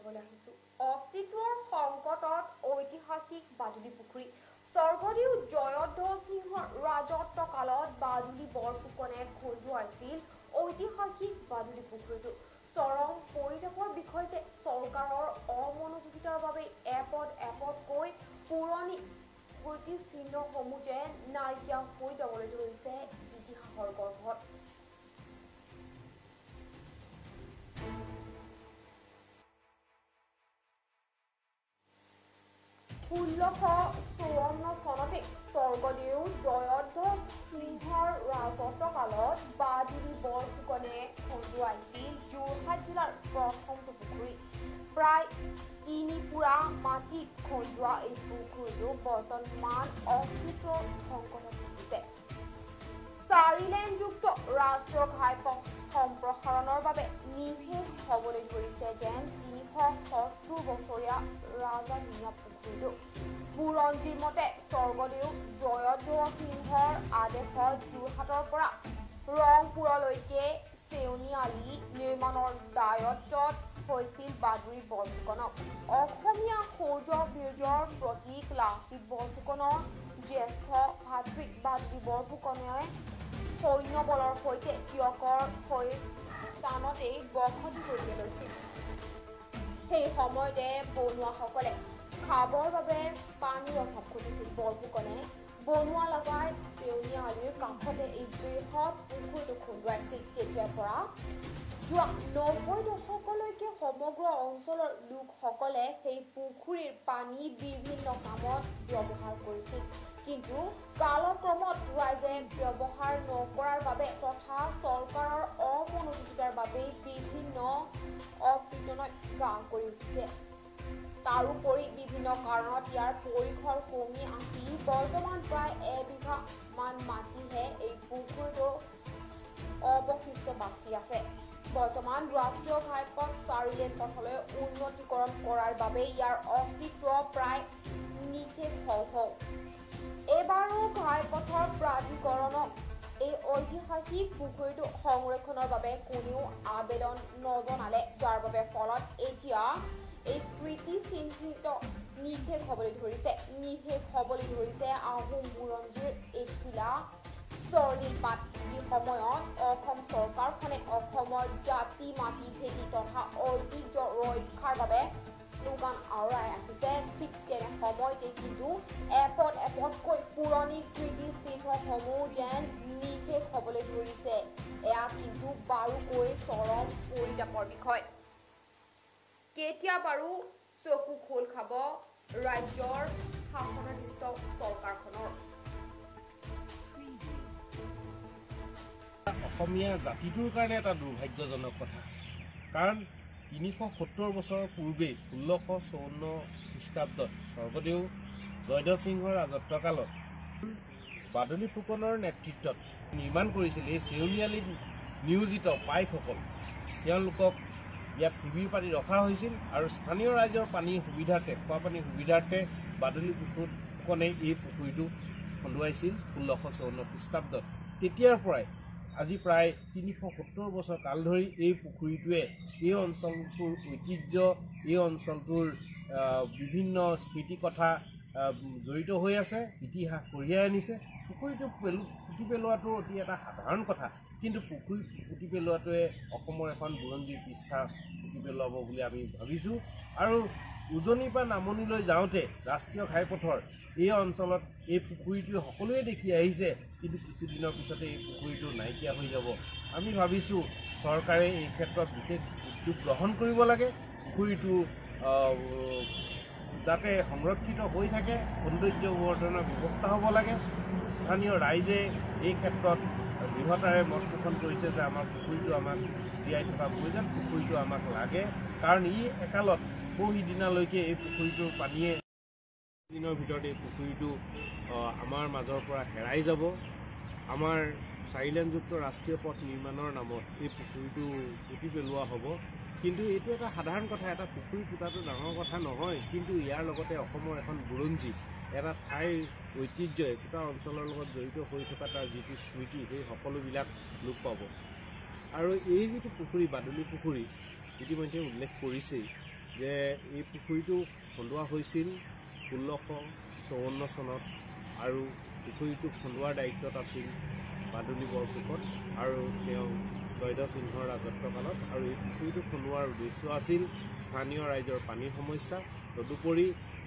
দেখুৱাবলৈ আহিছোঁ অস্তিত্বৰ সংকটত ঐতিহাসিক বাদুলি পুখুৰী স্বৰ্গদেউ জয়ধ্বজ সিংহৰ ৰাজত্ব কালত বাদুলি বৰফুকনে খন্দুৱাইছিল ঐতিহাসিক বাদুলি পুখুৰীটো চৰম পৰিতাপৰ বিষয় যে চৰকাৰৰ অমনোযোগিতাৰ বাবে এপদকৈ পুৰণি কীৰ্তিচিহ্নসমূহ যে নাইকিয়া হৈ যাবলৈ ধৰিছে ইতিহাসৰ গৰ্ভত চনতে স্বৰ্গদেউ জয়ধ্বজ সিংহৰ ৰাজত্ব কালত বাদুলি বৰফুকনে খন্দুৱাইছিল যোৰহাট জিলাৰ প্ৰথমটো পুখুৰী প্ৰায় 3 পুৰা মাটিত খন্দুৱা এই পুখুৰীটো বৰ্তমান অস্তিত্বৰ সংকটত ভুগিছে 4 লেনযুক্ত ৰাষ্ট্ৰীয় ঘাইপথ সম্প্ৰসাৰণৰ বাবে নিষেধ হ'বলৈ ধৰিছে যেন 370 বছৰীয়া ৰাজাদিনীয়া পুখুৰীটো বুৰঞ্জীৰ মতে স্বৰ্গদেউ জয়ধ্বজ সিংহৰ আদেশত যোৰহাটৰ পৰা ৰংপুৰলৈকে চেউনিআলি নিৰ্মাণৰ দায়িত্বত হৈছিল বাদুলি বৰফুকনক অসমীয়া শৌৰ্য-বীৰ্যৰ প্ৰতীক লাচিত বৰফুকনৰ জ্যেষ্ঠ ভাতৃ বাদুলি বৰফুকনে সৈন্য বলৰ সৈতে তিয়কৰ হৈ স্থানতেই বসতি কৰিবলৈ লৈছিল সেই সময়তে বনুৱাসকলে খাবৰ বাবে পানীৰ অভাৱ ঘটিছিল বৰফুকনে বনুৱা লগাই চেউনিআলিৰ কাষতে এই বৃহৎ পুখুৰীটো খন্দুৱাইছিল তেতিয়াৰ পৰা যোৱা 90 দশকলৈকে সমগ্ৰ অঞ্চলৰ লোকসকলে সেই পুখুৰীৰ পানী বিভিন্ন কামত ব্যৱহাৰ কৰিছিল কিন্তু কালক্ৰমত ৰাইজে ব্যৱহাৰ নকৰাৰ বাবে তথা চৰকাৰৰ অমনোযোগিতাৰ বাবে বিভিন্ন অকৃতজ্ঞতাৰ কাম কৰি উঠিছে তাৰোপৰি বিভিন্ন কাৰণত ইয়াৰ পৰিসৰ কমি আহি বৰ্তমান প্ৰায় 1 বিঘা মান মাটিহে এই পুখুৰীটো অৱশিষ্ট বাচি আছে বৰ্তমান ৰাষ্ট্ৰীয় ঘাইপথ 4 লেন পথলৈ উন্নতিকৰণ কৰাৰ বাবে ইয়াৰ অস্তিত্ব প্ৰায় নিষেধ হওঁ এবাৰো ঘাইপথৰ প্ৰাধিকৰণক এই ঐতিহাসিক পুখুৰীটো সংৰক্ষণৰ বাবে কোনেও আবেদন নজনালে যাৰ বাবে ফলত এতিয়া এই কীৰ্তিচিহ্নিত নিষেধ হ'বলৈ ধৰিছে আহোম বুৰঞ্জীৰ এখিলা স্বৰ্ণিলপাত যি সময়ত অসম চৰকাৰখনে অসমৰ জাতি মাটি ভেটি তথা ঐতিহ্য ৰক্ষাৰ বাবে শ্লোগান আওৰাই আহিছে ঠিক তেনে সময়তে কিন্তু এপদকৈ পুৰণি কীৰ্তিচিহ্নসমূহ যেন নিষেধ হ'বলৈ ধৰিছে এয়া কিন্তু বাৰুকৈ চৰম পৰিতাপৰ বিষয় কেতিয়া বাৰু চকু খোল খাব ৰাজ্যৰ শাসনাধীষ্ঠ চৰকাৰখনৰ অসমীয়া জাতিটোৰ কাৰণে এটা দুৰ্ভাগ্যজনক কথা কাৰণ 370 বছৰৰ পূৰ্বে 1654 খ্ৰীষ্টাব্দত স্বৰ্গদেউ জয়ধ্বজ সিংহৰ ৰাজত্বকালত বাদুলি ফুকনৰ নেতৃত্বত নিৰ্মাণ কৰিছিল এই চেউনিআলিত নিয়োজিত পাইকসকল তেওঁলোকক ইয়াত শিবিৰ পাতি ৰখা হৈছিল আৰু স্থানীয় ৰাইজৰ পানীৰ সুবিধাৰ্থে খোৱা পানীৰ সুবিধাৰ্থে বাদুলি ফুকনে এই পুখুৰীটো খন্দুৱাইছিল 1654 খ্ৰীষ্টাব্দত তেতিয়াৰ পৰাই আজি প্ৰায় 370 বছৰ কাল ধৰি এই পুখুৰীটোৱে এই অঞ্চলটোৰ ঐতিহ্য এই অঞ্চলটোৰ বিভিন্ন স্মৃতি কথা জড়িত হৈ আছে ইতিহাস কঢ়িয়াই আনিছে পুখুৰীটো পুতি পেলোৱাটো অতি এটা সাধাৰণ কথা কিন্তু পুখুৰী পুতি পেলোৱাটোৱে অসমৰ এখন বুৰঞ্জীৰ পৃষ্ঠা পুতি পেলোৱাব বুলি আমি ভাবিছোঁ আৰু উজনিৰ পৰা নামনিলৈ যাওঁতে ৰাষ্ট্ৰীয় ঘাইপথৰ এই অঞ্চলত এই পুখুৰীটো সকলোৱে দেখি আহিছে কিন্তু কিছুদিনৰ পিছতে এই পুখুৰীটো নাইকিয়া হৈ যাব আমি ভাবিছোঁ চৰকাৰে এই ক্ষেত্ৰত বিশেষ উদ্যোগ গ্ৰহণ কৰিব লাগে পুখুৰীটো যাতে সংৰক্ষিত হৈ থাকে সৌন্দৰ্য বৰ্ধনৰ ব্যৱস্থা হ'ব লাগে স্থানীয় ৰাইজে এই ক্ষেত্ৰত দৃঢ়তাৰে মত পোষণ কৰিছে যে আমাৰ পুখুৰীটো আমাক জীয়াই থকা প্ৰয়োজন পুখুৰীটো আমাক লাগে কাৰণ ই একালত বহুদিনলৈকে এই পুখুৰীটোৰ পানীয়ে দিনৰ ভিতৰত এই পুখুৰীটো আমাৰ মাজৰ পৰা হেৰাই যাব আমাৰ 4 লেনযুক্ত ৰাষ্ট্ৰীয় পথ নিৰ্মাণৰ নামত এই পুখুৰীটো পুতি পেলোৱা হ'ব কিন্তু এইটো এটা সাধাৰণ কথা এটা পুখুৰী পুতাটো ডাঙৰ কথা নহয় কিন্তু ইয়াৰ লগতে অসমৰ এখন বুৰঞ্জী এটা ঠাইৰ ঐতিহ্য একোটা অঞ্চলৰ লগত জড়িত হৈ থকা তাৰ যিটো স্মৃতি সেই সকলোবিলাক লোপ পাব আৰু এই যিটো পুখুৰী বাদুলি পুখুৰী ইতিমধ্যে উল্লেখ কৰিছেই যে এই পুখুৰীটো খন্দোৱা হৈছিল 1654 চনত আৰু পুখুৰীটো খন্দোৱাৰ দায়িত্বত আছিল বাদুলি বৰফুকন আৰু তেওঁ জয়ধ্বজ সিংহৰ ৰাজত্বকালত। আৰু এই পুখুৰীটো খন্দোৱাৰ উদ্দেশ্য আছিল স্থানীয় ৰাইজৰ পানীৰ সমস্যা। তদুপৰি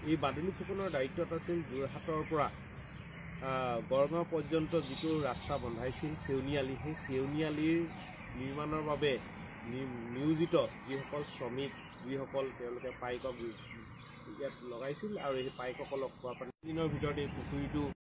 এই বাদুলি ফুকনৰ দায়িত্বত আছিল যোৰহাটৰ পৰা গড়গাঁও পৰ্যন্ত যিটো ৰাস্তা বন্ধাইছিল চেউনিআলি, সেই চেউনিআলিৰ নিৰ্মাণৰ বাবে নিয়োজিত যিসকল শ্ৰমিক, যিসকল তেওঁলোকে পাইকক ইয়াত লগাইছিল আৰু এই পাইকসকলক খোৱা পানী দিনৰ ভিতৰত এই পুখুৰীটো